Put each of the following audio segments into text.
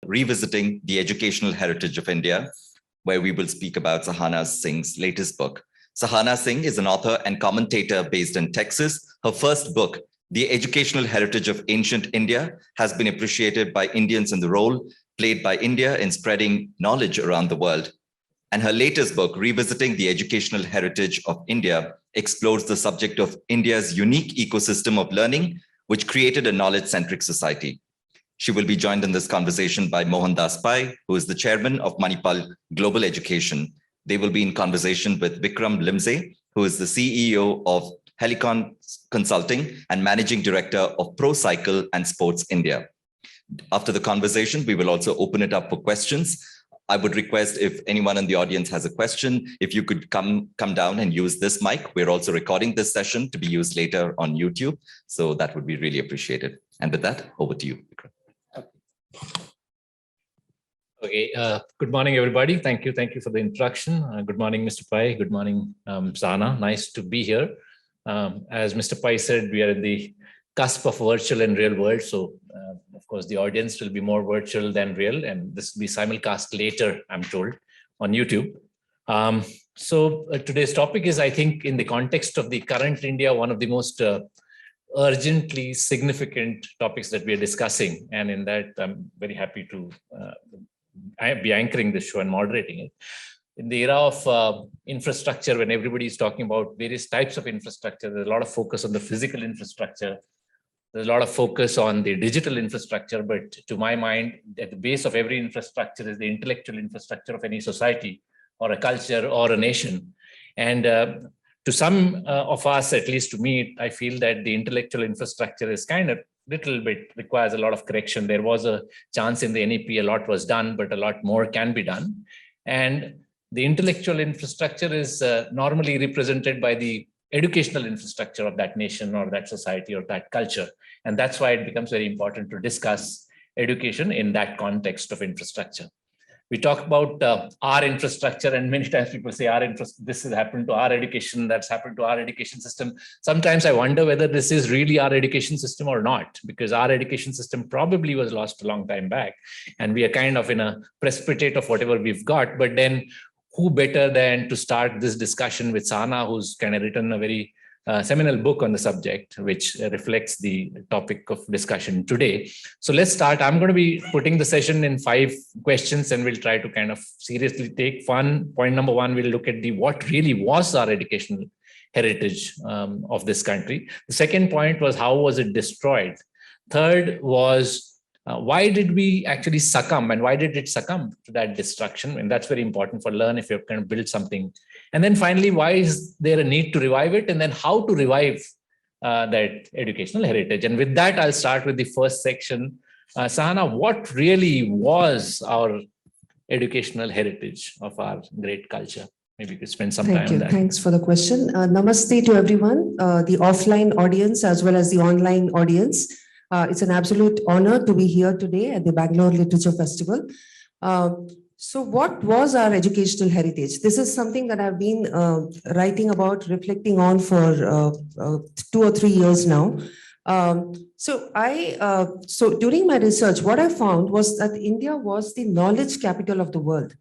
Revisiting the Educational Heritage of India, where we will speak about Sahana Singh's latest book. Sahana Singh is an author and commentator based in Texas. Her first book, The Educational Heritage of Ancient India, has been appreciated by Indians in the role played by India in spreading knowledge around the world. And her latest book, Revisiting the Educational Heritage of India, explores the subject of India's unique ecosystem of learning, which created a knowledge-centric society. She will be joined in this conversation by Mohandas, who is the chairman of Manipal Global Education. They will be in conversation with Vikram Limsay, who is the CEO of Helicon Consulting and managing director of Pro Cycle and Sports India. After the conversation, we will also open it up for questions. I would request if anyone in the audience has a question, if you could come down and use this mic. We're also recording this session to be used later on YouTube. So that would be really appreciated. And with that, over to you, Vikram. Okay, good morning, everybody. Thank you for the introduction. Good morning, Mr. Pai. Good morning, Sahana. Nice to be here. As Mr. Pai said, we are in the cusp of virtual and real world. So, of course, the audience will be more virtual than real, and this will be simulcast later, I'm told, on YouTube. Today's topic is, I think, in the context of the current India, one of the most urgently significant topics that we are discussing. And in that, I'm very happy to be anchoring this show and moderating it. In the era of infrastructure, when everybody is talking about various types of infrastructure, there's a lot of focus on the physical infrastructure. There's a lot of focus on the digital infrastructure, but to my mind, at the base of every infrastructure is the intellectual infrastructure of any society or a culture or a nation. And to some of us, at least to me, I feel that the intellectual infrastructure is kind of little bit requires a lot of correction. There was a chance in the NEP, a lot was done, but a lot more can be done. And the intellectual infrastructure is normally represented by the educational infrastructure of that nation or that society or that culture. And that's why it becomes very important to discuss education in that context of infrastructure. We talk about our infrastructure, and many times people say this has happened to our education, that's happened to our education system. Sometimes I wonder whether this is really our education system or not, because our education system probably was lost a long time back, and we are kind of in a precipitate of whatever we've got. But then who better than to start this discussion with Sahana, who's kind of written a very seminal book on the subject, which reflects the topic of discussion today. So let's start. I'm going to be putting the session in 5 questions, and we'll try to kind of seriously take fun. Point number 1, we'll look at what really was our educational heritage of this country. The second point was, how was it destroyed? Third was, why did we actually succumb, and why did it succumb to that destruction? And that's very important for learn if you're going to build something. And then finally, why is there a need to revive it? And then how to revive that educational heritage. And with that, I'll start with the first section. Sahana, what really was our educational heritage of our great culture? Maybe you could spend some time on that. Thanks for the question. Namaste to everyone, the offline audience as well as the online audience. It's an absolute honor to be here today at the Bangalore Literature Festival. So what was our educational heritage? This is something that I've been writing about, reflecting on for 2 or 3 years now. So during my research, what I found was that India was the knowledge capital of the world.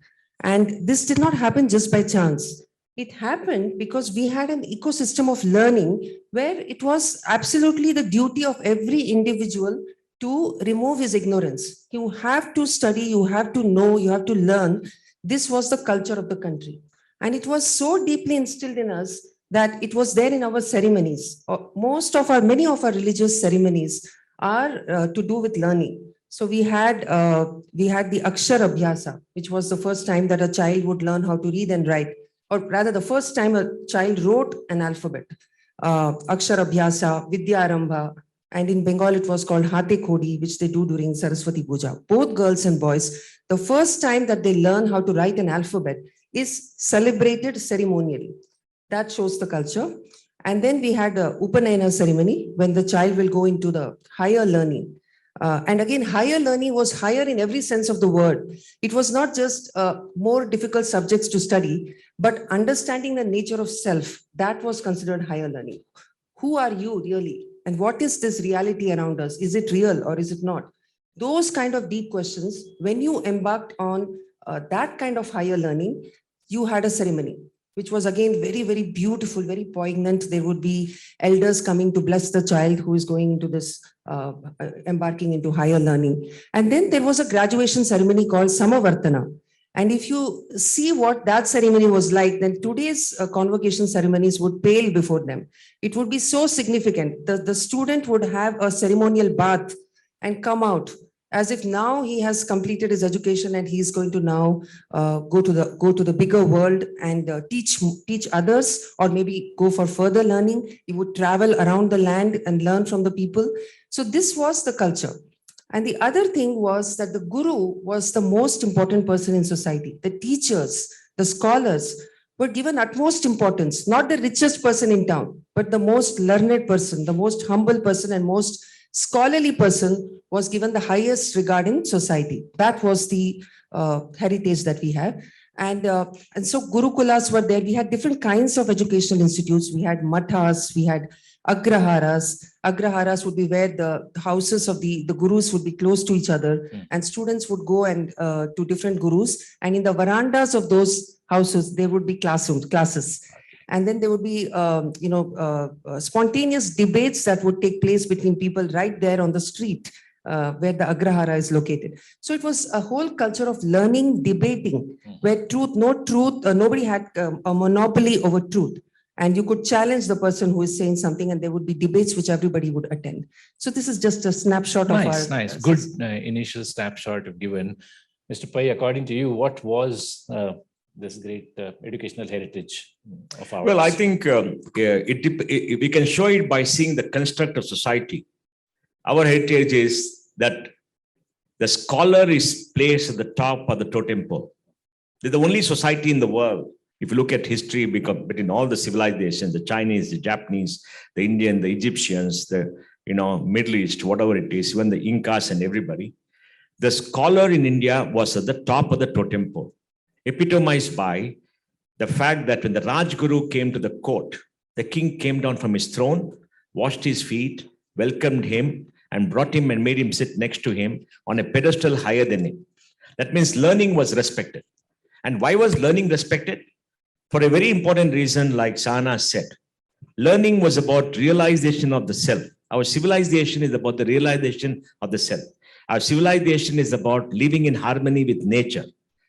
And this did not happen just by chance. It happened because we had an ecosystem of learning where it was absolutely the duty of every individual to remove his ignorance. You have to study, you have to know, you have to learn. This was the culture of the country. And it was so deeply instilled in us that it was there in our ceremonies. Many of our religious ceremonies are to do with learning. So we had the Akshar Abhyasa, which was the first time that a child would learn how to read and write, or rather the first time a child wrote an alphabet. Akshar Abhyasa, Vidya Arambha, and in Bengal it was called Hate Khodi, which they do during Saraswati Puja. Both girls and boys, the first time that they learn how to write an alphabet is celebrated ceremonially. That shows the culture. And then we had the Upanayana ceremony, when the child will go into the higher learning. And again, higher learning was higher in every sense of the word. It was not just more difficult subjects to study, but understanding the nature of self, that was considered higher learning. Who are you really? And what is this reality around us? Is it real or is it not? Those kind of deep questions, when you embarked on that kind of higher learning, you had a ceremony, which was again very, very beautiful, very poignant. There would be elders coming to bless the child who is going into this, embarking into higher learning. And then there was a graduation ceremony called Samavartana. And if you see what that ceremony was like, then today's convocation ceremonies would pale before them. It would be so significant. The student would have a ceremonial bath and come out as if now he has completed his education and he's going to now go to the bigger world and teach others, or maybe go for further learning. He would travel around the land and learn from the people. So this was the culture. And the other thing was that the guru was the most important person in society. The teachers, the scholars were given utmost importance, not the richest person in town, but the most learned person, the most humble person and most scholarly person was given the highest regard in society. That was the heritage that we have. And so Gurukulas were there. We had different kinds of educational institutes. We had mathas, we had agraharas. Agraharas would be where the houses of the gurus would be close to each other, and students would go and to different gurus. And in the verandas of those houses, there would be classes. And then there would be, spontaneous debates that would take place between people right there on the street where the Agrahara is located. So it was a whole culture of learning, debating, where nobody had a monopoly over truth. And you could challenge the person who is saying something, and there would be debates which everybody would attend. So this is just a snapshot of our... Nice. Good initial snapshot you've given. Mr. Pai, according to you, what was this great educational heritage of ours? Well, I think we can show it by seeing the construct of society. Our heritage is that the scholar is placed at the top of the totem pole. They're the only society in the world. If you look at history, between all the civilizations, the Chinese, the Japanese, the Indian, the Egyptians, the Middle East, whatever it is, even the Incas and everybody, the scholar in India was at the top of the totem pole, epitomized by the fact that when the Rajguru came to the court, the king came down from his throne, washed his feet, welcomed him, and brought him and made him sit next to him on a pedestal higher than him. That means learning was respected. And why was learning respected? For a very important reason, like Sahana said, learning was about realization of the self. Our civilization is about the realization of the self. Our civilization is about living in harmony with nature,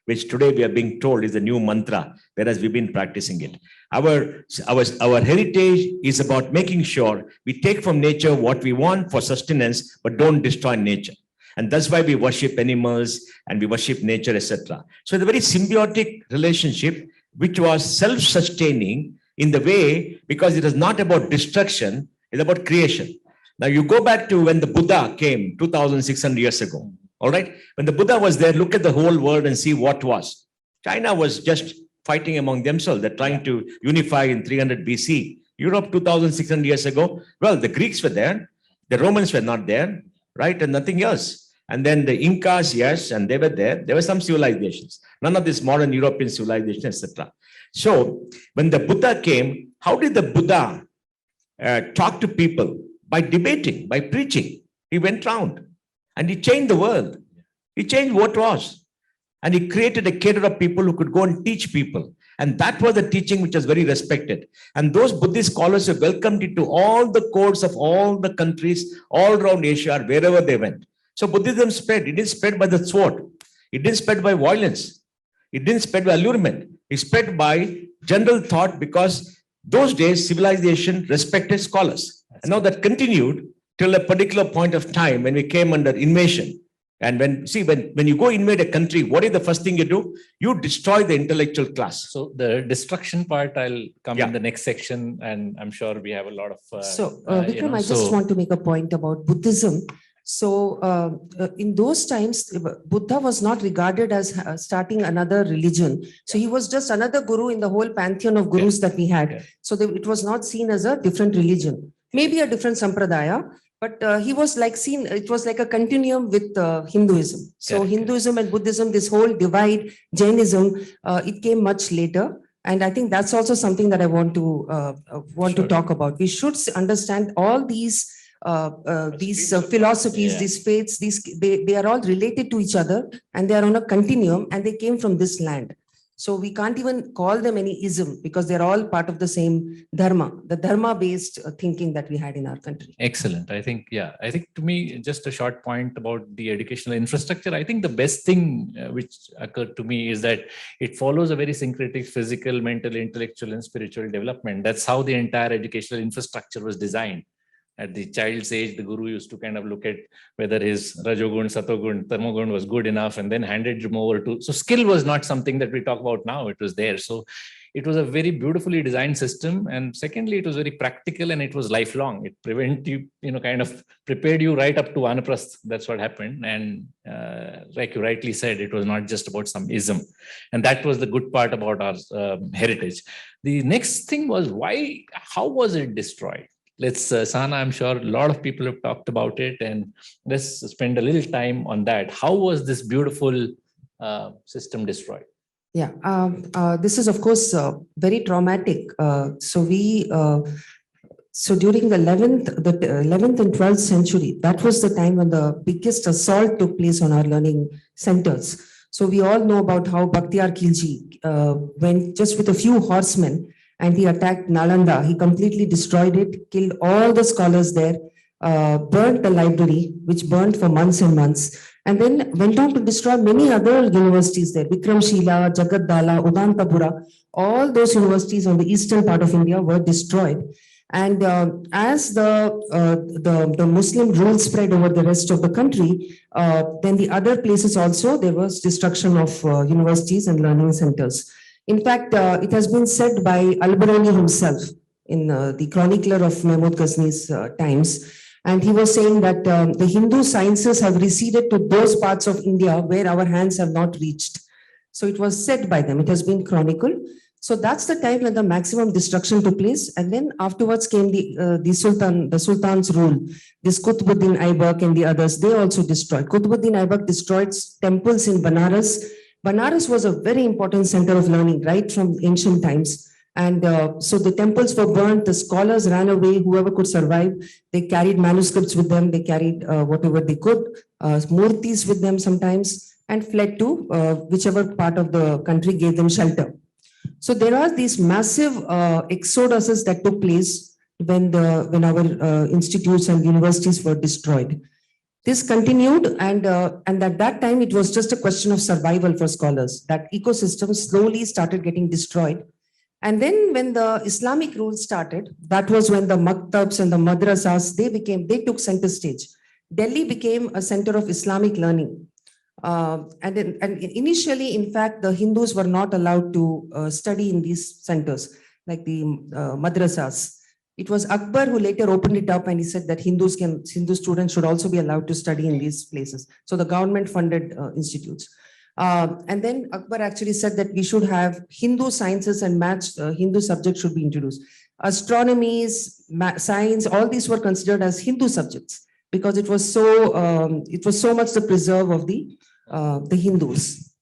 which today we are being told is a new mantra, whereas we've been practicing it. Our heritage is about making sure we take from nature what we want for sustenance, but don't destroy nature. And that's why we worship animals and we worship nature, etc. So it's a very symbiotic relationship, which was self-sustaining in the way, because it is not about destruction, it's about creation. Now you go back to when the Buddha came 2,600 years ago, all right? When the Buddha was there, look at the whole world and see what was. China was just fighting among themselves. They're trying to unify in 300 BC. Europe 2,600 years ago, well, the Greeks were there. The Romans were not there, right? And nothing else. And then the Incas, yes, and they were there. There were some civilizations. None of this modern European civilization, etc. So when the Buddha came, how did the Buddha talk to people? By debating, by preaching. He went round and he changed the world. He changed what was. And he created a cadre of people who could go and teach people. And that was the teaching which was very respected. And those Buddhist scholars were welcomed into all the courts of all the countries, all around Asia, wherever they went. So Buddhism spread. It didn't spread by the sword. It didn't spread by violence. It didn't spread by allurement. It spread by general thought, because those days civilization respected scholars. And now that continued till a particular point of time when we came under invasion. And when you go invade a country, what is the first thing you do? You destroy the intellectual class. So the destruction part, I'll come in the next section, and I'm sure we have a lot of... Vikram, I just want to make a point about Buddhism. So in those times, Buddha was not regarded as starting another religion. So he was just another guru in the whole pantheon of gurus that we had. So it was not seen as a different religion, maybe a different sampradaya, but he was like seen, it was like a continuum with Hinduism. So Hinduism and Buddhism, this whole divide, Jainism, it came much later. And I think that's also something that I want to talk about. We should understand all these philosophies, Yeah. these faiths, they are all related to each other, and they are on a continuum, and they came from this land. So we can't even call them any ism, because they're all part of the same dharma, the dharma-based thinking that we had in our country. Excellent. I think to me, just a short point about the educational infrastructure. I think the best thing which occurred to me is that it follows a very syncretic physical, mental, intellectual, and spiritual development. That's how the entire educational infrastructure was designed. At the child's age, the guru used to kind of look at whether his Rajogun, Satogun, Tamogun was good enough, and then handed him over to. So skill was not something that we talk about now. It was there. So it was a very beautifully designed system. And secondly, it was very practical, and it was lifelong. It kind of prepared you right up to Vanaprasth. That's what happened. And like you rightly said, it was not just about some ism. And that was the good part about our heritage. The next thing was how was it destroyed? Let's, Sahana, I'm sure a lot of people have talked about it, and let's spend a little time on that. How was this beautiful system destroyed? Yeah, this is of course very traumatic. So during the 11th and 12th century, that was the time when the biggest assault took place on our learning centers. So we all know about how Bakhtiyar Khilji went just with a few horsemen, and he attacked Nalanda. He completely destroyed it, killed all the scholars there, burnt the library, which burned for months and months, and then went on to destroy many other universities there. Vikramshila, Jagaddala, Udantapura, all those universities on the eastern part of India were destroyed. And as the Muslim rule spread over the rest of the country, then the other places also, there was destruction of universities and learning centers. In fact, it has been said by Al-Biruni himself in the chronicler of Mahmud Ghazni's times. And he was saying that the Hindu sciences have receded to those parts of India where our hands have not reached. So it was said by them, it has been chronicled. So that's the time when the maximum destruction took place. And then afterwards came the Sultan's rule. This Qutbuddin Aibak and the others, they also destroyed. Qutbuddin Aibak destroyed temples in Banaras. Banaras was a very important center of learning right from ancient times. And so the temples were burnt, the scholars ran away, whoever could survive. They carried manuscripts with them, they carried whatever they could, murtis with them sometimes, and fled to whichever part of the country gave them shelter. So there are these massive exoduses that took place when our institutes and universities were destroyed. This continued, and at that time, it was just a question of survival for scholars. That ecosystem slowly started getting destroyed. And then when the Islamic rule started, that was when the maktabs and the madrasas, they took center stage. Delhi became a center of Islamic learning. And initially, in fact, the Hindus were not allowed to study in these centers, like the madrasas. It was Akbar who later opened it up, and he said that Hindu students should also be allowed to study in these places. So the government funded institutes. And then Akbar actually said that we should have Hindu sciences and maths, Hindu subjects should be introduced. Astronomy, science, all these were considered as Hindu subjects because it was so much the preserve of the Hindus.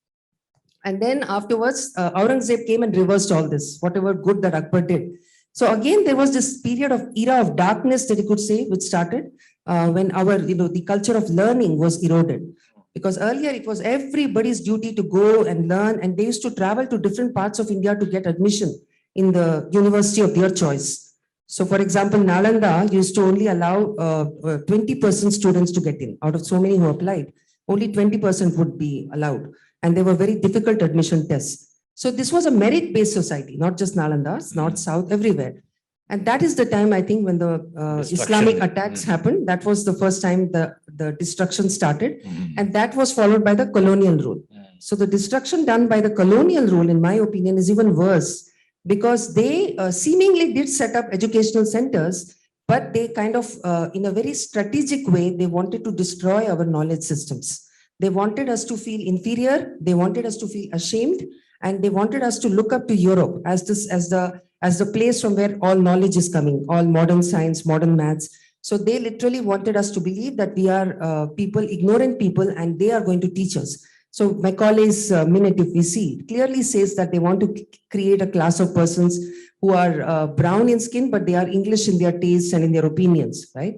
And then afterwards, Aurangzeb came and reversed all this, whatever good that Akbar did. So again, there was this period of era of darkness that you could say, which started when the culture of learning was eroded. Because earlier it was everybody's duty to go and learn, and they used to travel to different parts of India to get admission in the university of their choice. So for example, Nalanda used to only allow 20% students to get in. Out of so many who applied, only 20% would be allowed. And they were very difficult admission tests. So this was a merit-based society, not just Nalanda, north, south, everywhere. And that is the time, I think, when the Islamic attacks happened. That was the first time the destruction started. And that was followed by the colonial rule. So the destruction done by the colonial rule, in my opinion, is even worse because they seemingly did set up educational centers, but they kind of, in a very strategic way, they wanted to destroy our knowledge systems. They wanted us to feel inferior. They wanted us to feel ashamed. And they wanted us to look up to Europe as the place from where all knowledge is coming, all modern science, modern maths. So they literally wanted us to believe that we are ignorant people, and they are going to teach us. So Macaulay's minute, if we see, clearly says that they want to create a class of persons who are brown in skin, but they are English in their tastes and in their opinions, right?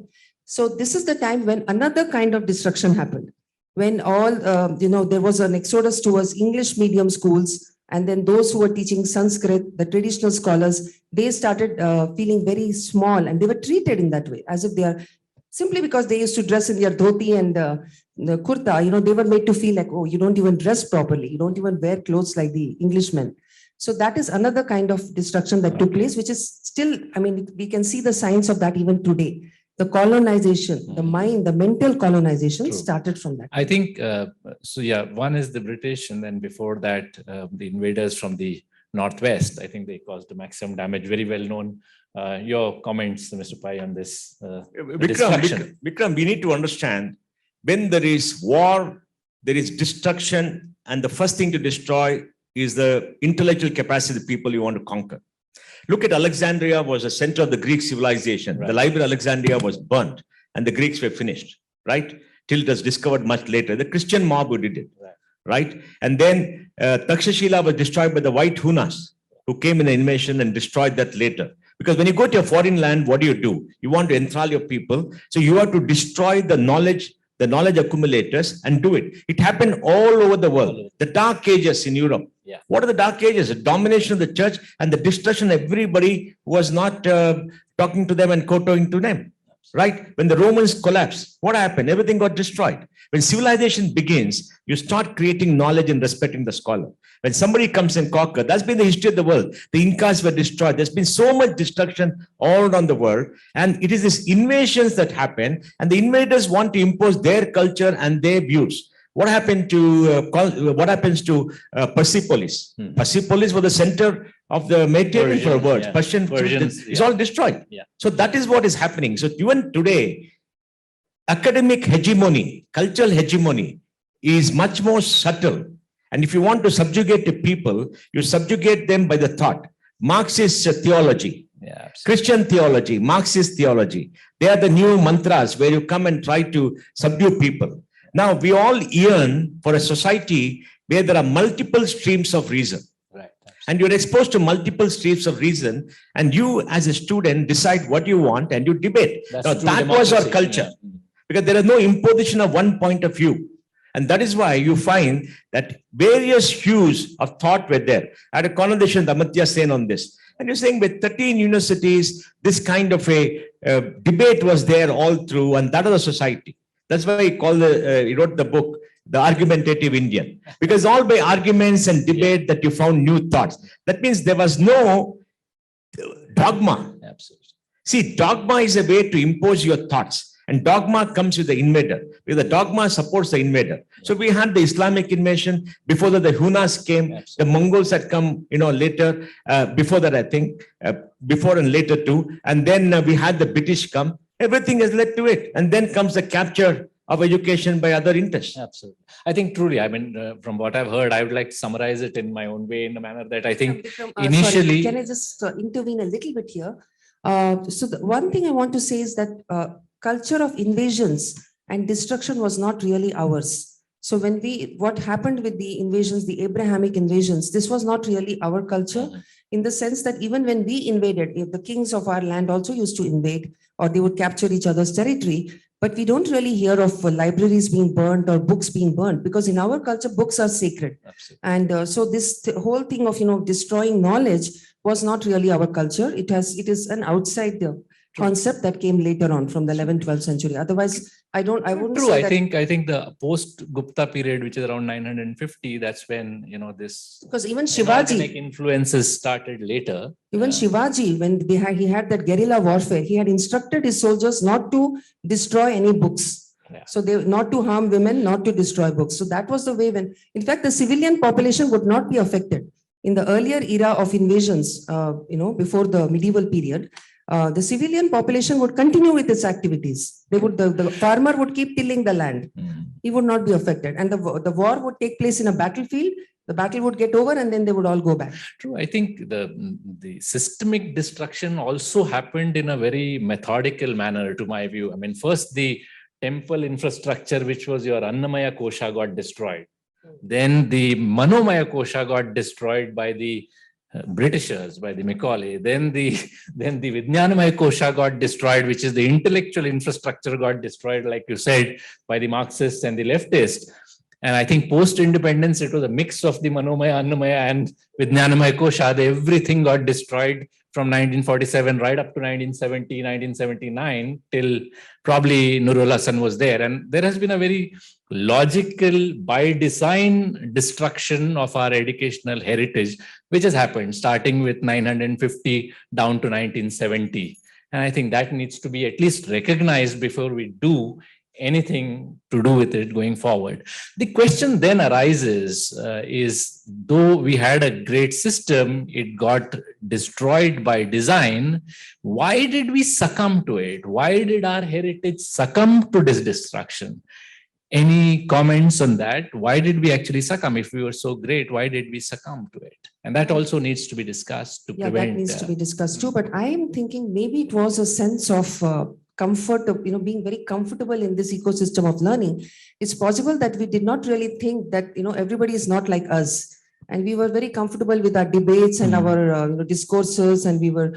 So this is the time when another kind of destruction happened. When all, there was an exodus towards English medium schools, and then those who were teaching Sanskrit, the traditional scholars, they started feeling very small, and they were treated in that way, as if they are, simply because they used to dress in their dhoti and the kurta, they were made to feel like, oh, you don't even dress properly. You don't even wear clothes like the Englishmen. So that is another kind of destruction that took place, which is still, we can see the signs of that even today. The colonization, the mind, the mental colonization started from that. I think, one is the British, and then before that, the invaders from the Northwest. I think they caused the maximum damage, very well known. Your comments, Mr. Pai, on this Vikram, we need to understand, when there is war, there is destruction, and the first thing to destroy is the intellectual capacity of the people you want to conquer. Look at Alexandria was the center of the Greek civilization. Right. The library of Alexandria was burnt and the Greeks were finished, right? Till it was discovered much later. The Christian mob who did it, right? And then Takshashila was destroyed by the white Hunas who came in an invasion and destroyed that later. Because when you go to a foreign land, what do? You want to enthrall your people. So you have to destroy the knowledge accumulators and do it. It happened all over the world. The Dark Ages in Europe. Yeah. What are the Dark Ages? The domination of the church and the destruction of everybody who was not talking to them and kowtowing to them. Right? When the Romans collapsed, what happened? Everything got destroyed. When civilization begins, you start creating knowledge and respecting the scholar. When somebody comes and conquers, that's been the history of the world. The Incas were destroyed. There's been so much destruction all around the world. And it is these invasions that happen, and the invaders want to impose their culture and their views. What happened to Persepolis? Persepolis was the center of the Mediterranean for words. Persian, it's all destroyed. Yeah. So that is what is happening. So even today, academic hegemony, cultural hegemony is much more subtle. And if you want to subjugate the people, you subjugate them by the thought. Marxist theology, Christian theology, Marxist theology. They are the new mantras where you come and try to subdue people. Now, we all yearn for a society where there are multiple streams of reason. Right. And you're exposed to multiple streams of reason, and you as a student decide what you want and you debate. Now, that was our culture, because there is no imposition of one point of view. And that is why you find that various hues of thought were there. I had a conversation with Amartya Sen on this. And you're saying with 13 universities, this kind of a debate was there all through, and that was a society. That's why he wrote the book, The Argumentative Indian, because all by arguments and debate that you found new thoughts. That means there was no dogma. Absolutely. See, dogma is a way to impose your thoughts, and dogma comes with the invader, because the dogma supports the invader. So we had the Islamic invasion. Before that, the Hunas came. Absolutely. The Mongols had come, later. Before that, I think, before and later too. And then we had the British come. Everything has led to it. And then comes the capture of education by other interests. Absolutely. I think truly, from what I've heard, I would like to summarize it in my own way, in a manner that I think initially... Sorry, can I just intervene a little bit here? So the one thing I want to say is that culture of invasions and destruction was not really ours. So when what happened with the invasions, the Abrahamic invasions, this was not really our culture, in the sense that even when we invaded, the kings of our land also used to invade, or they would capture each other's territory. But we don't really hear of libraries being burned or books being burned, because in our culture, books are sacred. Absolutely. And so this whole thing of, destroying knowledge was not really our culture. It is an outside concept that came later on from the 11th, 12th century. Otherwise, I wouldn't True. say I think the post-Gupta period, which is around 950, that's when, this... Because even Shivaji... influences started later. Even Shivaji, when he had that guerrilla warfare, he had instructed his soldiers not to destroy any books. Yeah. So they not to harm women, not to destroy books. So that was the way when, in fact, the civilian population would not be affected. In the earlier era of invasions, before the medieval period, the civilian population would continue with its activities. The farmer would keep tilling the land. He would not be affected. And the war would take place in a battlefield. The battle would get over and then they would all go back. True. I think the systemic destruction also happened in a very methodical manner, to my view. First the temple infrastructure, which was your Annamaya Kosha, got destroyed. Then the Manomaya Kosha got destroyed by the Britishers by the Macaulay. Then the Vijnanamaya Kosha got destroyed, which is the intellectual infrastructure got destroyed, like you said, by the Marxists and the leftists. And I think post-independence, it was a mix of the Manomaya, Annamaya and Vijnanamaya Kosha. Everything got destroyed from 1947 right up to 1970, 1979, till probably Nurul Hasan was there. And there has been a very logical, by design, destruction of our educational heritage, which has happened starting with 950 down to 1970. And I think that needs to be at least recognized before we do anything to do with it going forward. The question then arises is, though we had a great system, it got destroyed by design. Why did we succumb to it? Why did our heritage succumb to this destruction? Any comments on that? Why did we actually succumb? If we were so great, why did we succumb to it? And that also needs to be discussed to prevent. That needs to be discussed too. But I am thinking maybe it was a sense of comfort of, being very comfortable in this ecosystem of learning. It's possible that we did not really think that, everybody is not like us. And we were very comfortable with our debates and our discourses. And we were,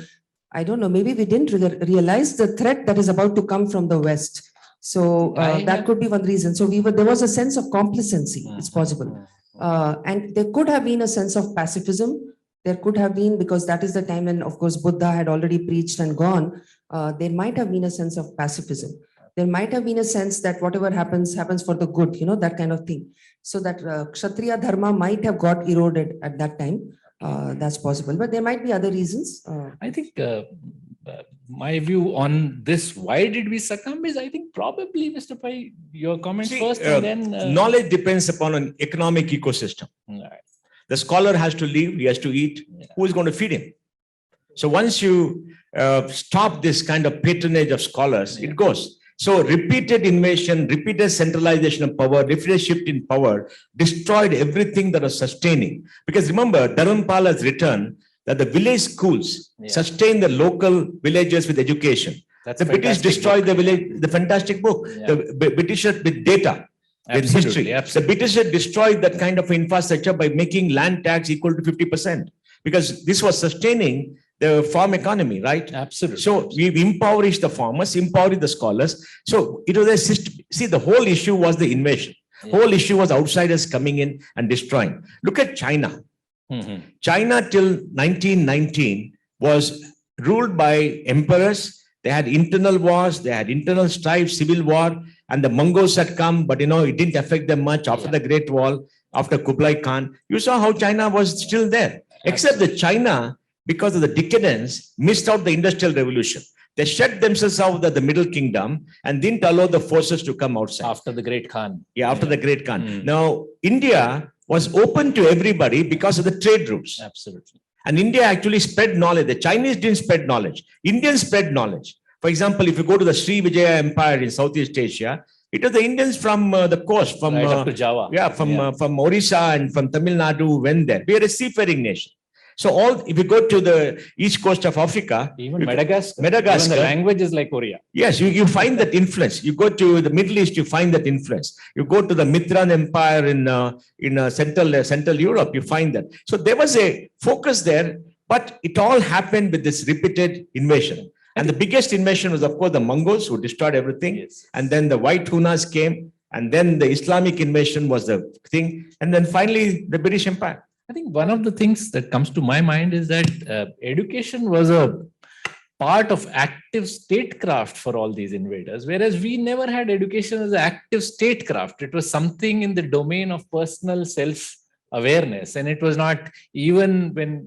I don't know, maybe we didn't realize the threat that is about to come from the West. So that could be one reason. So there was a sense of complacency. It's possible. And there could have been a sense of pacifism. There could have been, because that is the time when, of course, Buddha had already preached and gone. There might have been a sense of pacifism. There might have been a sense that whatever happens, happens for the good, that kind of thing. So that Kshatriya Dharma might have got eroded at that time. That's possible. But there might be other reasons. I think my view on this, why did we succumb, is I think probably, Mr. Pai, your comments first and then... knowledge depends upon an economic ecosystem. Right. The scholar has to live, he has to eat. Who is going to feed him? So once you stop this kind of patronage of scholars, it goes. So repeated invasion, repeated centralization of power, repeated shift in power destroyed everything that was sustaining. Because remember, Dharamapal has written that the village schools sustain the local villages with education. The British destroyed the village, the fantastic book. The British with data. With history. The British destroyed that kind of infrastructure by making land tax equal to 50%, because this was sustaining the farm economy, right? Absolutely. So we impoverished the farmers, impoverished the scholars. So it was a system. See, the whole issue was the invasion. Whole issue was outsiders coming in and destroying. Look at China. China till 1919 was ruled by emperors. They had internal wars, they had internal strife, civil war, and the Mongols had come, but it didn't affect them much after the Great Wall, after Kublai Khan. You saw how China was still there, except that China, because of the decadence, missed out the Industrial Revolution. They shut themselves out of the Middle Kingdom and didn't allow the forces to come outside. After the Great Khan. After the Great Khan. Now, India was open to everybody because of the trade routes. Absolutely. And India actually spread knowledge. The Chinese didn't spread knowledge. Indians spread knowledge. For example, if you go to the Sri Vijaya Empire in Southeast Asia, it was the Indians from the coast, from right up to Java. From Orissa and from Tamil Nadu who went there. We are a seafaring nation. So if you go to the east coast of Africa, even Madagascar, even the language is like Oriya. Yes, you find that influence. You go to the Middle East, you find that influence. You go to the Mithran Empire in Central Europe, you find that. So there was a focus there, but it all happened with this repeated invasion. And the biggest invasion was, of course, the Mongols, who destroyed everything. Yes. And then the White Hunas came, and then the Islamic invasion was the thing, and then finally the British Empire. I think one of the things that comes to my mind is that education was a part of active statecraft for all these invaders, whereas we never had education as an active statecraft. It was something in the domain of personal self-awareness, and it was not even when,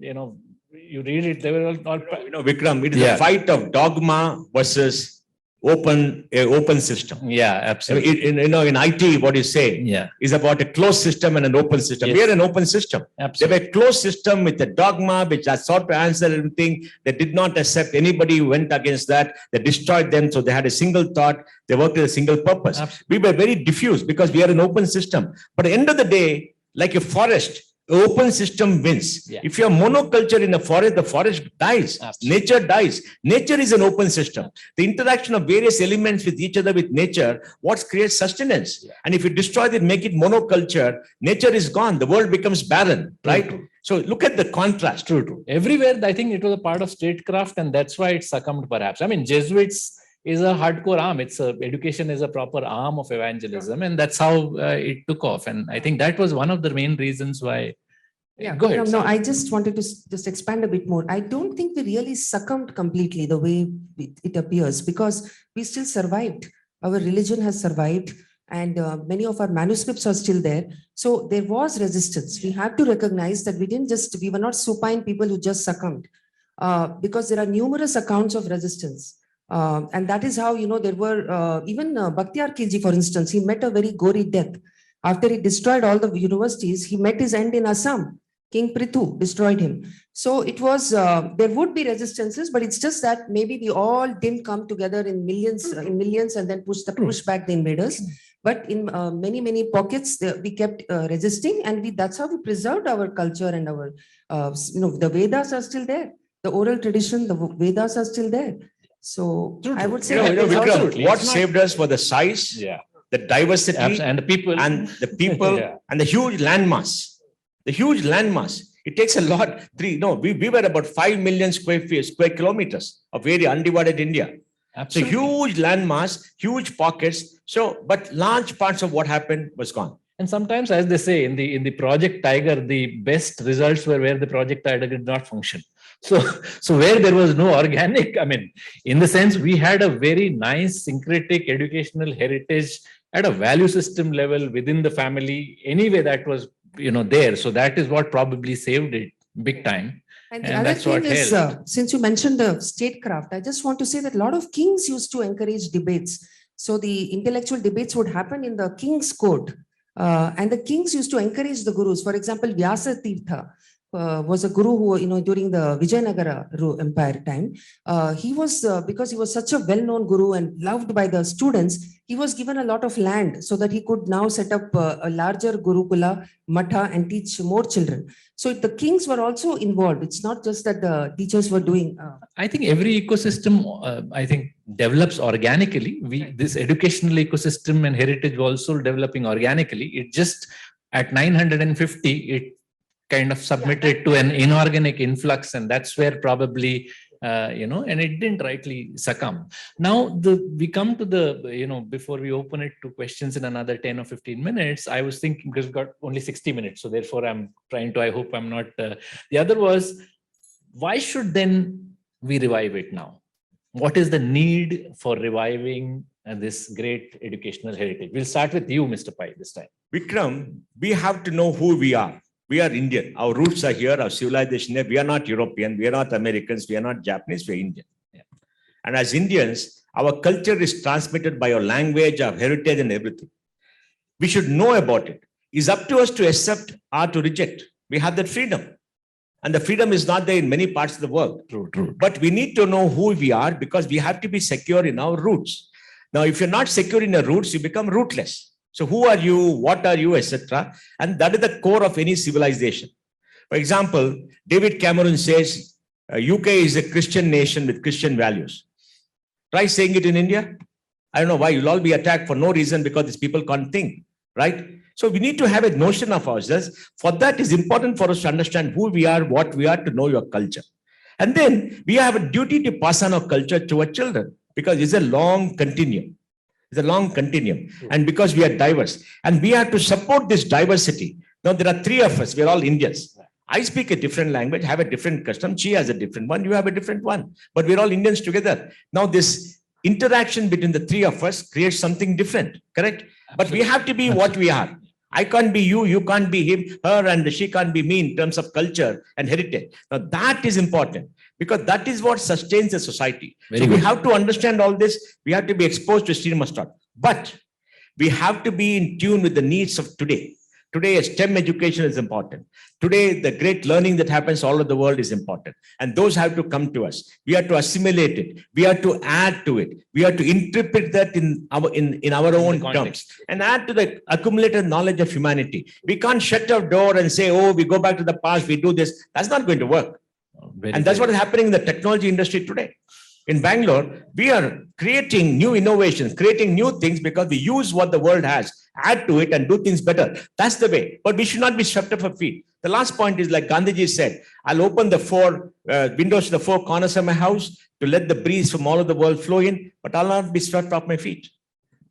you read it, they were all Vikram, it is a fight of dogma versus open system. Yeah, absolutely. In IT, what you say is about a closed system and an open system. Yes. We are an open system. Absolutely. They were a closed system with a dogma which has sought to answer everything. They did not accept anybody who went against that. They destroyed them. So they had a single thought. They worked with a single purpose. Absolutely. We were very diffused because we are an open system. But at the end of the day, like a forest, Open system wins. Yeah. If you have monoculture in the forest dies. Absolutely. Nature dies. Nature is an open system. The interaction of various elements with each other, with nature, what creates sustenance. Yeah. And if you destroy it, make it monoculture, nature is gone. The world becomes barren, right? True. So look at the contrast. True. Everywhere, I think it was a part of statecraft, and that's why it succumbed, perhaps. I mean, Jesuits is a hardcore arm. Education is a proper arm of evangelism, and that's how it took off. And I think that was one of the main reasons why. Yeah, Go ahead. No, I just wanted to just expand a bit more. I don't think we really succumbed completely the way it appears, because we still survived. Our religion has survived, and many of our manuscripts are still there. So there was resistance. We have to recognize that we were not supine people who just succumbed, because there are numerous accounts of resistance. And that is how, there were even Bakhtiyar Khilji, for instance, he met a very gory death. After he destroyed all the universities, he met his end in Assam. King Prithu destroyed him. So it was, there would be resistances, but it's just that maybe we all didn't come together in millions and then push back the invaders. But in many pockets, we kept resisting, and that's how we preserved our culture and our, the Vedas are still there. The oral tradition, the Vedas are still there. So I would say Vikram, what saved us was the size, the diversity, and the people, and the huge landmass. The huge landmass. It takes a lot. We were about 5 million square kilometers of area, undivided India. Absolutely. So huge landmass, huge pockets. So, but large parts of what happened was gone. And sometimes, as they say, in the Project Tiger, the best results were where the Project Tiger did not function. So where there was no organic, I mean, in the sense, we had a very nice syncretic educational heritage at a value system level within the family. Anyway, that was, there. So that is what probably saved it big time. And the other thing is, since you mentioned the statecraft, I just want to say that a lot of kings used to encourage debates. So the intellectual debates would happen in the king's court. And the kings used to encourage the gurus. For example, Vyasa Tirtha was a guru who, during the Vijayanagara Empire time, he was, because he was such a well-known guru and loved by the students, he was given a lot of land so that he could now set up a larger Gurukula, Matha, and teach more children. So the kings were also involved. It's not just that the teachers were doing. I think every ecosystem, develops organically. This educational ecosystem and heritage also developing organically. It just, at 950, it kind of submitted to an inorganic influx, and that's where probably and it didn't rightly succumb. Now we come to the before we open it to questions in another 10 or 15 minutes, I was thinking, because we've got only 60 minutes, so therefore I'm trying to, I hope I'm not, the other was, why should then we revive it now? What is the need for reviving this great educational heritage? We'll start with you, Mr. Pai, this time. Vikram, we have to know who we are. We are Indian. Our roots are here, our civilization here. We are not European, we are not Americans, we are not Japanese, we are Indian. Yeah. And as Indians, our culture is transmitted by our language, our heritage, and everything. We should know about it. It's up to us to accept or to reject. We have that freedom. And the freedom is not there in many parts of the world. True. But we need to know who we are, because we have to be secure in our roots. Now, if you're not secure in your roots, you become rootless. So who are you, what are you, etc. And that is the core of any civilization. For example, David Cameron says, UK is a Christian nation with Christian values. Try saying it in India. I don't know why. You'll all be attacked for no reason, because these people can't think, right? So we need to have a notion of ourselves. For that, it's important for us to understand who we are, what we are, to know your culture. And then we have a duty to pass on our culture to our children, because it's a long continuum. It's a long continuum. And because we are diverse, and we have to support this diversity. Now, there are 3 of us. We're all Indians. I speak a different language, have a different custom. She has a different one. You have a different one. But we're all Indians together. Now, this interaction between the 3 of us creates something different, correct? Absolutely. But we have to be what we are. I can't be you, you can't be him, her, and she can't be me in terms of culture and heritage. Now, that is important, because that is what sustains a society. So we have to understand all this. We have to be exposed to stream of thought. But we have to be in tune with the needs of today. Today, STEM education is important. Today, the great learning that happens all over the world is important. And those have to come to us. We have to assimilate it. We have to add to it. We have to interpret that in our own terms and add to the accumulated knowledge of humanity. We can't shut our door and say, oh, we go back to the past, we do this. That's not going to work. And that's what is happening in the technology industry today. In Bangalore, we are creating new innovations, creating new things because we use what the world has, add to it and do things better. That's the way. But we should not be swept off our feet. The last point is like Gandhiji said, I'll open the four windows to the four corners of my house to let the breeze from all of the world flow in, but I'll not be swept off my feet.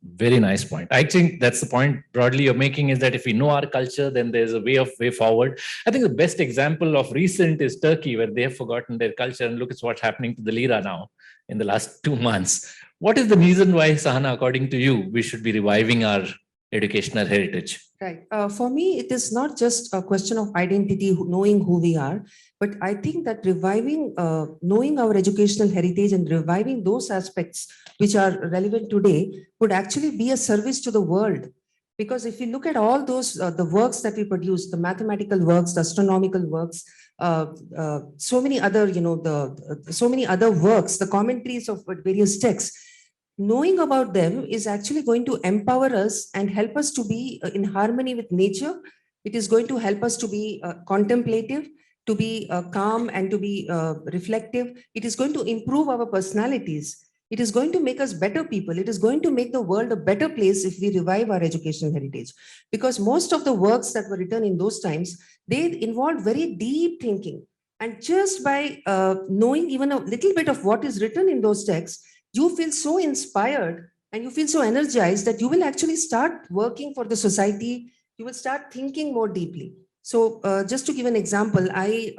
Very nice point. I think that's the point broadly you're making, is that if we know our culture, then there's a way forward. I think the best example of recent is Turkey, where they have forgotten their culture, and look at what's happening to the lira now in the last 2 months. What is the reason why, Sahana, according to you, we should be reviving our educational heritage? Right. For me, it is not just a question of identity, knowing who we are, but I think that reviving, knowing our educational heritage and reviving those aspects which are relevant today would actually be a service to the world. Because if you look at all those, the works that we produce, the mathematical works, the astronomical works, so many other, so many other works, the commentaries of various texts, knowing about them is actually going to empower us and help us to be in harmony with nature. It is going to help us to be contemplative, to be calm, and to be reflective. It is going to improve our personalities. It is going to make us better people. It is going to make the world a better place if we revive our educational heritage. Because most of the works that were written in those times, they involved very deep thinking. And just by knowing even a little bit of what is written in those texts, you feel so inspired and you feel so energized that you will actually start working for the society. You will start thinking more deeply. So just to give an example, I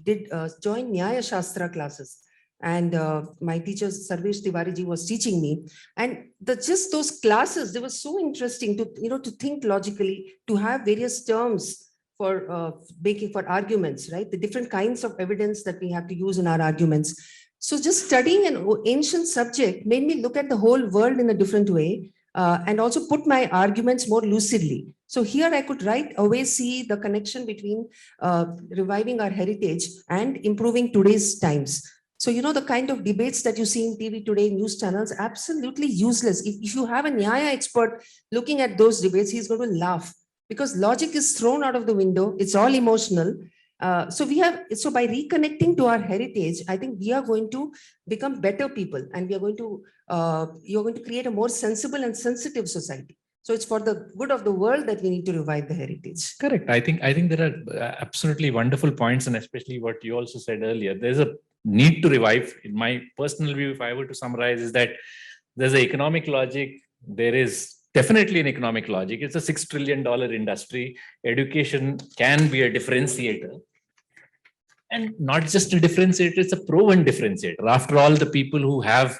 did join Nyaya Shastra classes. And my teacher, Sarvesh Tiwariji, was teaching me. And just those classes, they were so interesting to, to think logically, to have various terms for making for arguments, right? The different kinds of evidence that we have to use in our arguments. So just studying an ancient subject made me look at the whole world in a different way and also put my arguments more lucidly. So here I could right away see the connection between reviving our heritage and improving today's times. So, the kind of debates that you see in TV today, news channels, absolutely useless. If you have a Nyaya expert looking at those debates, he's going to laugh because logic is thrown out of the window. It's all emotional. So by reconnecting to our heritage, I think we are going to become better people, and we are going to, you're going to create a more sensible and sensitive society. So it's for the good of the world that we need to revive the heritage. Correct. I think there are absolutely wonderful points, and especially what you also said earlier. There's a need to revive. In my personal view, if I were to summarize, is that there's an economic logic. There is definitely an economic logic. It's a $6 trillion industry. Education can be a differentiator. And not just a differentiator, it's a proven differentiator. After all, the people who have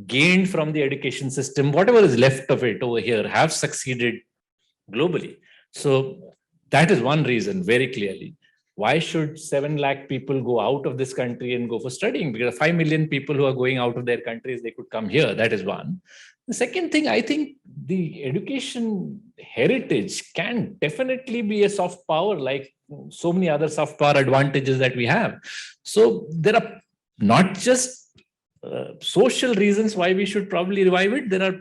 gained from the education system, whatever is left of it over here, have succeeded globally. So that is one reason, very clearly. Why should 7 lakh people go out of this country and go for studying? Because 5 million people who are going out of their countries, they could come here. That is one. The second thing, I think the education heritage can definitely be a soft power, like so many other soft power advantages that we have. So there are not just social reasons why we should probably revive it. There are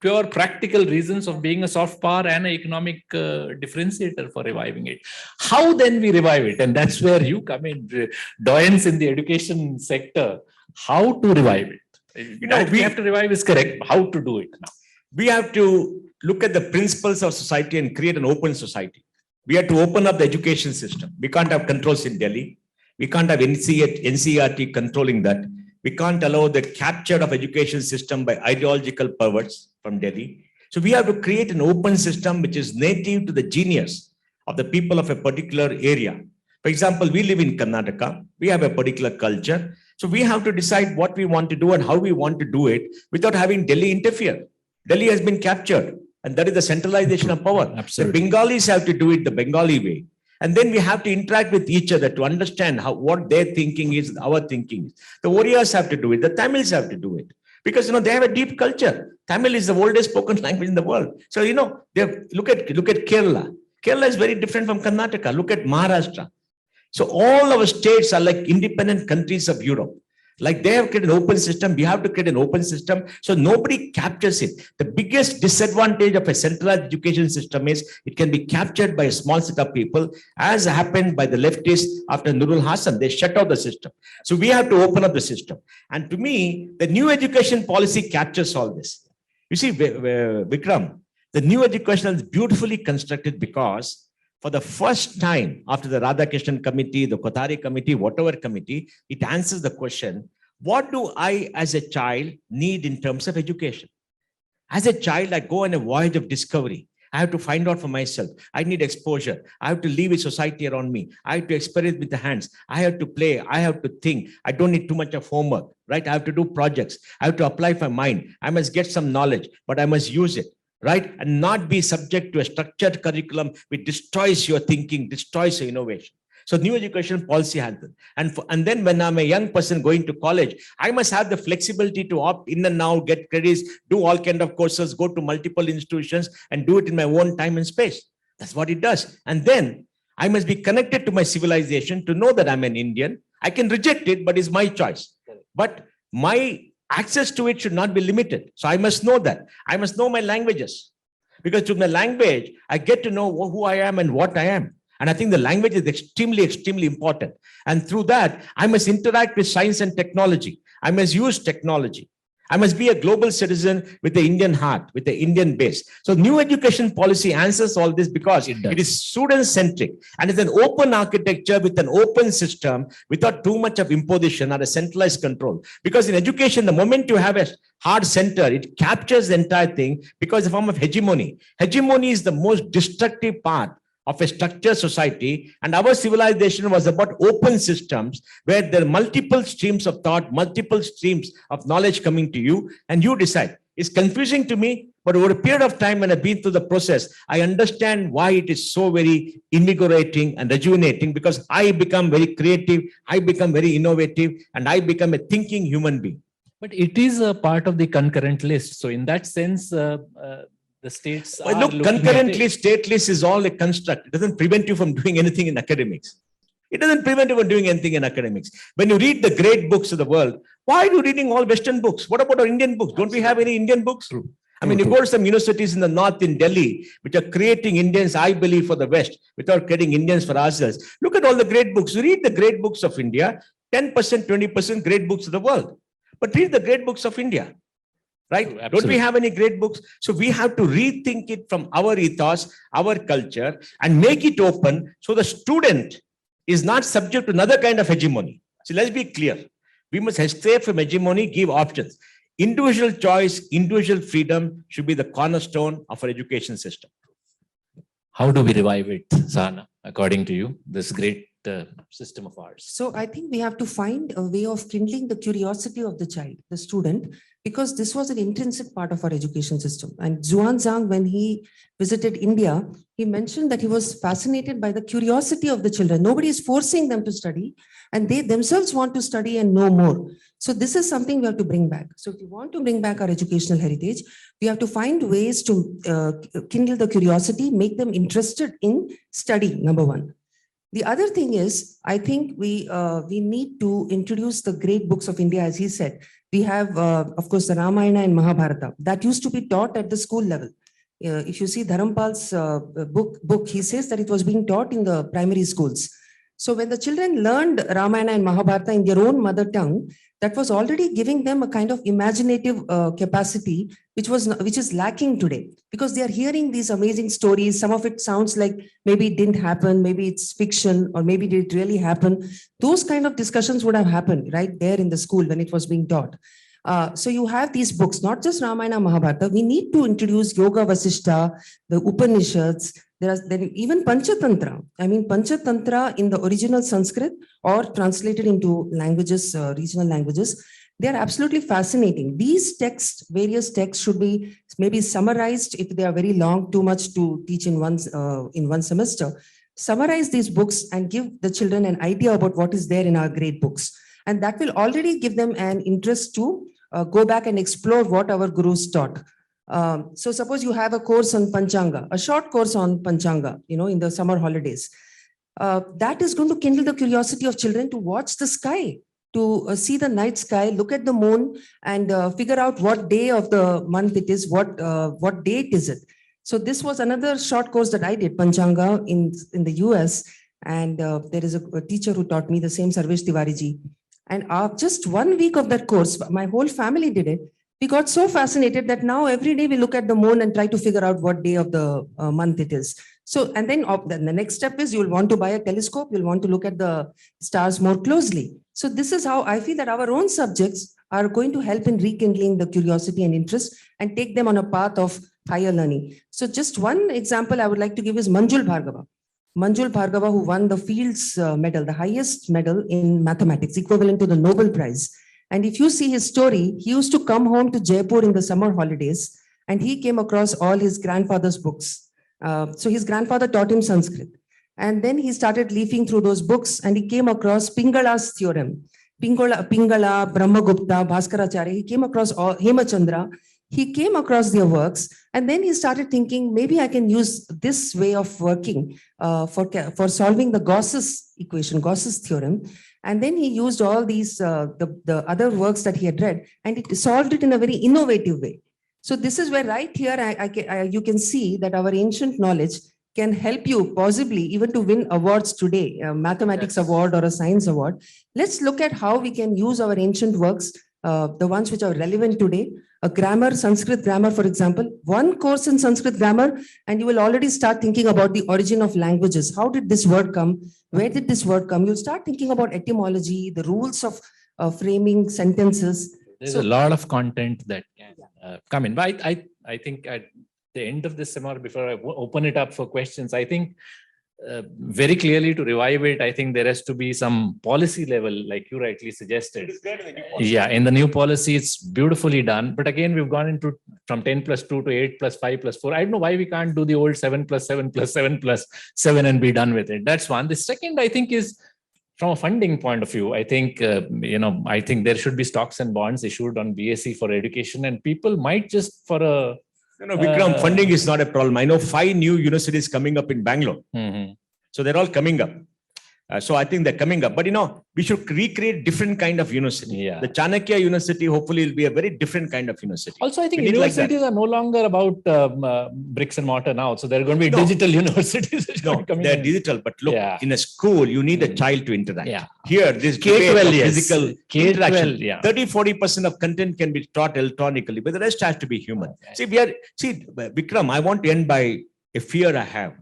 pure practical reasons of being a soft power and an economic differentiator for reviving it. How then we revive it? And that's where you come in, doyens in the education sector. How to revive it? We have to revive is correct. How to do it now? We have to look at the principles of society and create an open society. We have to open up the education system. We can't have controls in Delhi. We can't have NCERT controlling that. We can't allow the capture of education system by ideological perverts from Delhi. So we have to create an open system which is native to the genius of the people of a particular area. For example, we live in Karnataka. We have a particular culture. So we have to decide what we want to do and how we want to do it without having Delhi interfere. Delhi has been captured, and that is the centralization of power. Absolutely. The Bengalis have to do it the Bengali way. And then we have to interact with each other to understand what their thinking is, our thinking is. The Orias have to do it. The Tamils have to do it. Because, they have a deep culture. Tamil is the oldest spoken language in the world. So, look at Kerala. Kerala is very different from Karnataka. Look at Maharashtra. So all our states are like independent countries of Europe. Like they have created an open system, we have to create an open system. So nobody captures it. The biggest disadvantage of a centralized education system is it can be captured by a small set of people, as happened by the leftists after Nurul Hassan. They shut out the system. So we have to open up the system. And to me, the new education policy captures all this. You see, Vikram, the new education is beautifully constructed because for the first time after the Radhakrishnan committee, the Kothari committee, whatever committee, it answers the question, what do I as a child need in terms of education? As a child, I go on a voyage of discovery. I have to find out for myself. I need exposure. I have to live with society around me. I have to experiment with the hands. I have to play. I have to think. I don't need too much of homework, right? I have to do projects. I have to apply for mind. I must get some knowledge, but I must use it. Right? And not be subject to a structured curriculum which destroys your thinking, destroys your innovation. So new education policy has that. And then when I'm a young person going to college, I must have the flexibility to opt in and out, get credits, do all kinds of courses, go to multiple institutions and do it in my own time and space. That's what it does. And then I must be connected to my civilization to know that I'm an Indian. I can reject it, but it's my choice. But my access to it should not be limited. So I must know that. I must know my languages. Because through my language, I get to know who I am and what I am. And I think the language is extremely, extremely important. And through that, I must interact with science and technology. I must use technology. I must be a global citizen with the Indian heart, with the Indian base. So new education policy answers all this because it is student-centric and it's an open architecture with an open system without too much of imposition or a centralized control. Because in education, the moment you have a hard center, it captures the entire thing because the form of hegemony. Hegemony is the most destructive part of a structured society, and our civilization was about open systems where there are multiple streams of thought, multiple streams of knowledge coming to you, and you decide. It's confusing to me, but over a period of time when I've been through the process, I understand why it is so very invigorating and rejuvenating, because I become very creative, I become very innovative, and I become a thinking human being. But it is a part of the concurrent list. So in that sense, the states are look, concurrently, state list is all a construct. It doesn't prevent you from doing anything in academics. It doesn't prevent you from doing anything in academics. When you read the great books of the world, why are you reading all Western books? What about our Indian books? Don't we have any Indian books? True. I mean, you go to some universities in the north in Delhi, which are creating Indians, I believe, for the West, without creating Indians for ourselves. Look at all the great books. You read the great books of India, 10%, 20% great books of the world. But read the great books of India. Right? Absolutely. Don't we have any great books? So we have to rethink it from our ethos, our culture, and make it open so the student is not subject to another kind of hegemony. So let's be clear. We must stay from hegemony, give options. Individual choice, individual freedom should be the cornerstone of our education system. How do we revive it, Sahana, according to you, this great system of ours? So I think we have to find a way of kindling the curiosity of the child, the student, because this was an intrinsic part of our education system. And Zhuangzang, when he visited India, he mentioned that he was fascinated by the curiosity of the children. Nobody is forcing them to study, and they themselves want to study and know more. So this is something we have to bring back. So if we want to bring back our educational heritage, we have to find ways to kindle the curiosity, make them interested in study, number one. The other thing is, I think we need to introduce the great books of India, as he said. We have, of course, the Ramayana and Mahabharata. That used to be taught at the school level. If you see Dharampal's book, he says that it was being taught in the primary schools. So when the children learned Ramayana and Mahabharata in their own mother tongue, that was already giving them a kind of imaginative capacity, which is lacking today, because they are hearing these amazing stories. Some of it sounds like maybe it didn't happen, maybe it's fiction, or maybe did it really happen. Those kind of discussions would have happened right there in the school when it was being taught. So you have these books, not just Ramayana, Mahabharata. We need to introduce Yoga Vasishta, the Upanishads. There even Panchatantra. I mean, Panchatantra in the original Sanskrit or translated into languages, regional languages, they are absolutely fascinating. These texts, various texts, should be maybe summarized if they are very long, too much to teach in one semester. Summarize these books and give the children an idea about what is there in our great books. And that will already give them an interest to go back and explore what our gurus taught. So suppose you have a course on Panchanga, a short course on Panchanga, in the summer holidays. That is going to kindle the curiosity of children to watch the sky, to see the night sky, look at the moon, and figure out what day of the month it is, what date is it. So this was another short course that I did, Panchanga, in the US. And there is a teacher who taught me, the same Sarvesh Tiwari ji. And just 1 week of that course, my whole family did it. We got so fascinated that now every day we look at the moon and try to figure out what day of the month it is. So, and then the next step is you'll want to buy a telescope, you'll want to look at the stars more closely. So this is how I feel that our own subjects are going to help in rekindling the curiosity and interest and take them on a path of higher learning. So just one example I would like to give is Manjul Bhargava. Manjul Bhargava, who won the Fields Medal, the highest medal in mathematics, equivalent to the Nobel Prize. And if you see his story, he used to come home to Jaipur in the summer holidays, and he came across all his grandfather's books. So his grandfather taught him Sanskrit. And then he started leafing through those books, and he came across Pingala's theorem. Pingala, Brahmagupta, Bhaskaracharya, he came across Hemachandra. He came across their works, and then he started thinking, maybe I can use this way of working for solving the Gauss's equation, Gauss's theorem. And then he used all these, the other works that he had read, and it solved it in a very innovative way. So this is where right here, you can see that our ancient knowledge can help you possibly even to win awards today, a mathematics award or a science award. Let's look at how we can use our ancient works, the ones which are relevant today. A grammar, Sanskrit grammar, for example, one course in Sanskrit grammar, and you will already start thinking about the origin of languages. How did this word come? Where did this word come? You'll start thinking about etymology, the rules of framing sentences. There's a lot of content that can come in. But I think at the end of this seminar, before I open it up for questions, I think very clearly to revive it, I think there has to be some policy level, like you rightly suggested. Yeah, in the new policy, it's beautifully done. But again, we've gone into from 10 plus 2 to 8 plus 5 plus 4. I don't know why we can't do the old 7 plus 7 plus 7 plus 7 and be done with it. That's one. The second, I think, is from a funding point of view. I think, I think there should be stocks and bonds issued on BSc for education, and people might just for a Vikram, funding is not a problem. I know 5 new universities coming up in Bangalore. Mm-hmm. So they're all coming up. So I think they're coming up. But we should recreate different kind of university. Yeah. The Chanakya University hopefully will be a very different kind of university. Also, I think universities are no longer about bricks and mortar now. So there are going to be digital universities. They're digital. But look, in a school, you need a child to interact. Yeah. Here, this K-12, physical interaction. 30, 40% of content can be taught electronically, but the rest has to be human. Okay. Vikram, I want to end by a fear I have.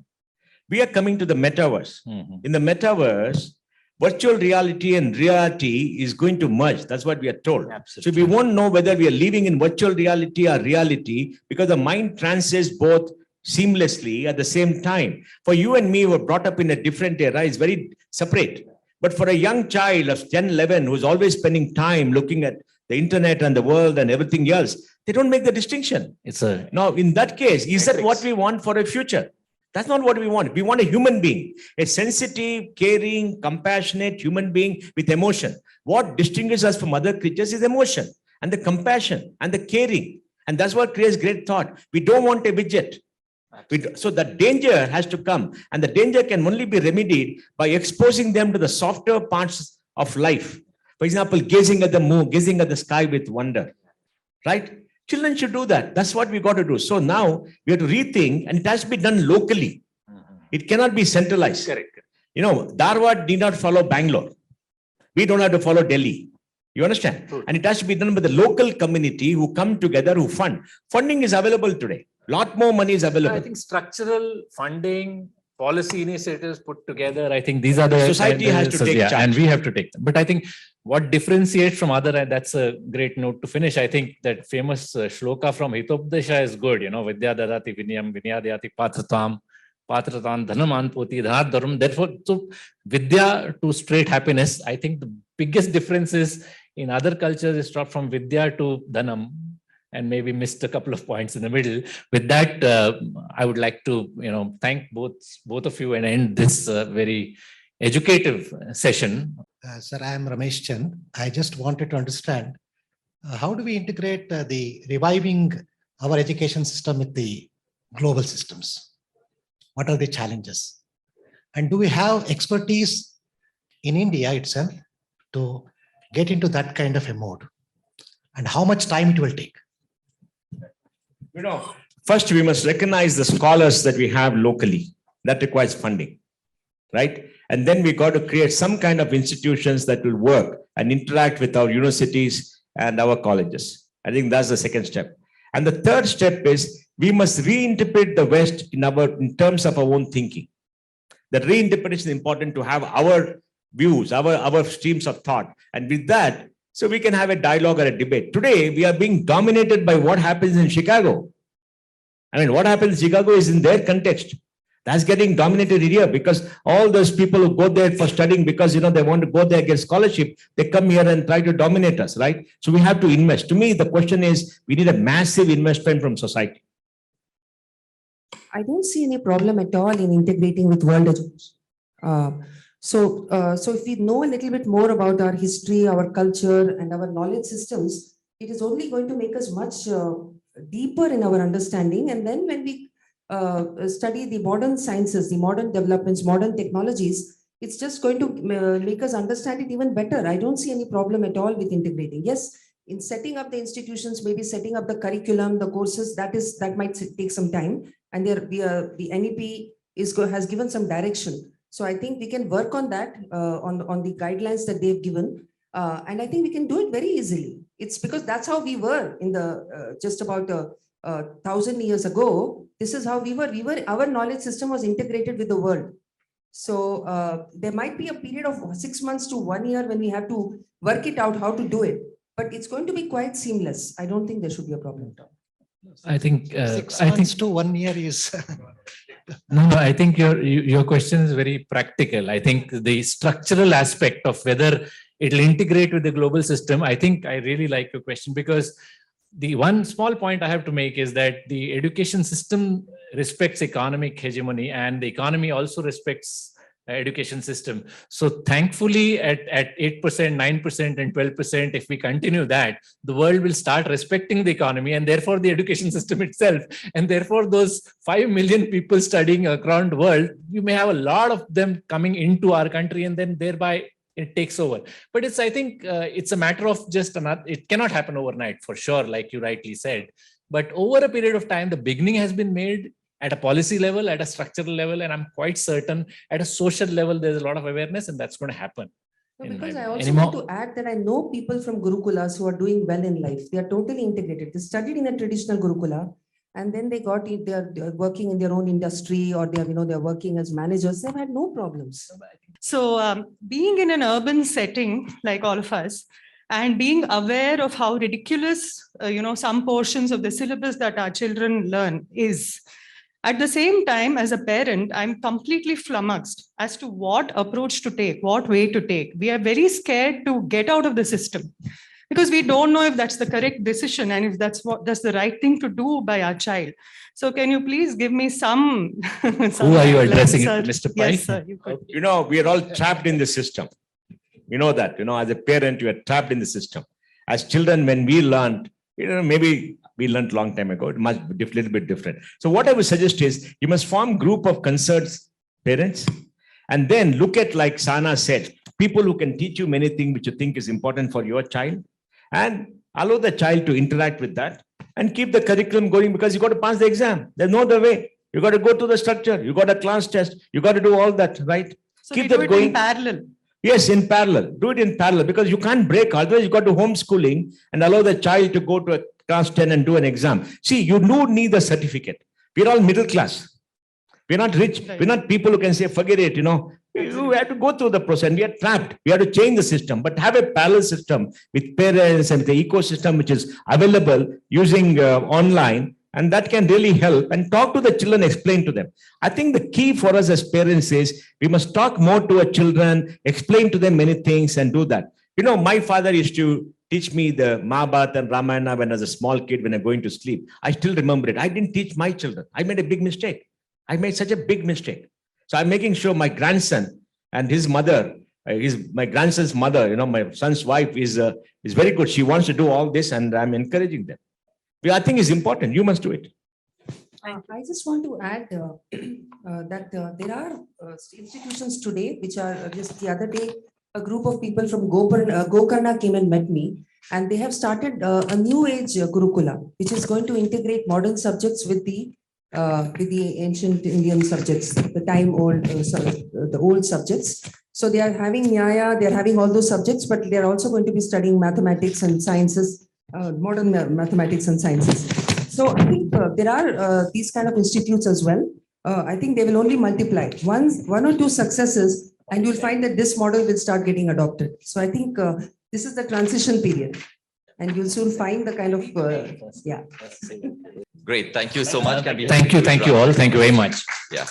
We are coming to the metaverse. Mm-hmm. In the metaverse, virtual reality and reality is going to merge. That's what we are told. Absolutely. So we won't know whether we are living in virtual reality or reality, because the mind transcends both seamlessly at the same time. For you and me who are brought up in a different era, it's very separate. But for a young child of 10, 11 who's always spending time looking at the internet and the world and everything else, they don't make the distinction. Now, in that case, is that what we want for a future? That's not what we want. We want a human being, a sensitive, caring, compassionate human being with emotion. What distinguishes us from other creatures is emotion and the compassion and the caring. And that's what creates great thought. We don't want a widget. So the danger has to come, and the danger can only be remedied by exposing them to the softer parts of life. For example, gazing at the moon, gazing at the sky with wonder, right? Children should do that. That's what we got to do. So now we have to rethink, and it has to be done locally. It cannot be centralized. Correct. Dharwad need not follow Bangalore. We don't have to follow Delhi. You understand? True. And it has to be done by the local community who come together, who fund. Funding is available today. Lot more money is available. I think structural funding, policy initiatives put together, I think these are the society has to take charge. And we have to take them. But I think what differentiates from other, and that's a great note to finish. I think that famous shloka from Hitopdesha is good. Vidya dadati vinyam, vinyadayati patratam, patratam dhanam anpoti, dhanat dharam. Therefore, so Vidya to straight happiness. I think the biggest difference is in other cultures is dropped from Vidya to dhanam, and maybe missed a couple of points in the middle. With that, I would like to thank both of you and end this very educative session. Sir, I am Ramesh Chand. I just wanted to understand how do we integrate the reviving our education system with the global systems? What are the challenges? And do we have expertise in India itself to get into that kind of a mode? And how much time it will take? First we must recognize the scholars that we have locally. That requires funding, right? And then we got to create some kind of institutions that will work and interact with our universities and our colleges. I think that's the second step. And the third step is we must reinterpret the West in terms of our own thinking. That reinterpretation is important to have our views, our streams of thought. And with that, so we can have a dialogue or a debate. Today, we are being dominated by what happens in Chicago. I mean, what happens in Chicago is in their context. That's getting dominated here because all those people who go there for studying because, they want to go there, get scholarship, they come here and try to dominate us, right? So we have to invest. To me, the question is, we need a massive investment from society. I don't see any problem at all in integrating with world education. So if we know a little bit more about our history, our culture, and our knowledge systems, it is only going to make us much deeper in our understanding. And then when we study the modern sciences, the modern developments, modern technologies, it's just going to make us understand it even better. I don't see any problem at all with integrating. Yes, in setting up the institutions, maybe setting up the curriculum, the courses, that might take some time. And the NEP has given some direction. So I think we can work on that, on the guidelines that they've given. And I think we can do it very easily. It's because that's how we were in the just about 1,000 years ago. This is how we were. Our knowledge system was integrated with the world. So there might be a period of 6 months to 1 year when we have to work it out how to do it. But it's going to be quite seamless. I don't think there should be a problem at all. I think 6 months to 1 year is. No, I think your question is very practical. I think the structural aspect of whether it'll integrate with the global system, I think I really like your question, because the one small point I have to make is that the education system respects economic hegemony, and the economy also respects education system. So thankfully at 8%, 9% and 12%, if we continue that, the world will start respecting the economy and therefore the education system itself. And therefore those 5 million people studying around the world, you may have a lot of them coming into our country, and then thereby it takes over. But I think it's a matter of it cannot happen overnight for sure, like you rightly said. But over a period of time, the beginning has been made at a policy level, at a structural level, and I'm quite certain at a social level, there's a lot of awareness, and that's going to happen. No, because I also want to add that I know people from Gurukulas who are doing well in life. They are totally integrated. They studied in a traditional Gurukula, and then they are working in their own industry, or they're working as managers. They've had no problems. So being in an urban setting like all of us, and being aware of how ridiculous, some portions of the syllabus that our children learn is. At the same time, as a parent, I'm completely flummoxed as to what approach to take, what way to take. We are very scared to get out of the system because we don't know if that's the correct decision and if that's the right thing to do by our child. So can you please give me some... Who are you addressing, Mr. Pai? Yes, sir. We are all trapped in the system. You know that, as a parent, you are trapped in the system. As children, when we learned, maybe we learned a long time ago, it must be a little bit different. So what I would suggest is you must form group of concerned parents and then look at, like Sahana said, people who can teach you many things which you think is important for your child, and allow the child to interact with that and keep the curriculum going, because you got to pass the exam. There's no other way. You got to go to the structure. You got a class test. You got to do all that, right? So keep that going in parallel. Yes, in parallel. Do it in parallel, because you can't break. Otherwise, you got to homeschooling and allow the child to go to a class 10 and do an exam. See, you don't need the certificate. We're all middle class. We're not rich. Right. We're not people who can say, forget it, You have to go through the process. We are trapped. We have to change the system, but have a parallel system with parents and the ecosystem which is available using online, and that can really help. And talk to the children, explain to them. I think the key for us as parents is we must talk more to our children, explain to them many things and do that. My father used to teach me the Mahabharata and Ramayana when I was a small kid, when I'm going to sleep. I still remember it. I didn't teach my children. I made a big mistake. I made such a big mistake. So I'm making sure my grandson and his mother, my grandson's mother, my son's wife is very good. She wants to do all this, and I'm encouraging them. I think it's important. You must do it. I just want to add that there are institutions today which are just the other day, a group of people from Gokarna came and met me, and they have started a new age curricula, which is going to integrate modern subjects with the ancient Indian subjects, the time old, the old subjects. So they are having Nyaya, they are having all those subjects, but they are also going to be studying mathematics and sciences, modern mathematics and sciences. So I think there are these kind of institutes as well. I think they will only multiply. One or two successes, and you'll find that this model will start getting adopted. So I think this is the transition period, and you'll soon find the kind of, yeah. Great. Thank you so much. Can we have Thank you a quick all. round? Thank you very much. Yeah.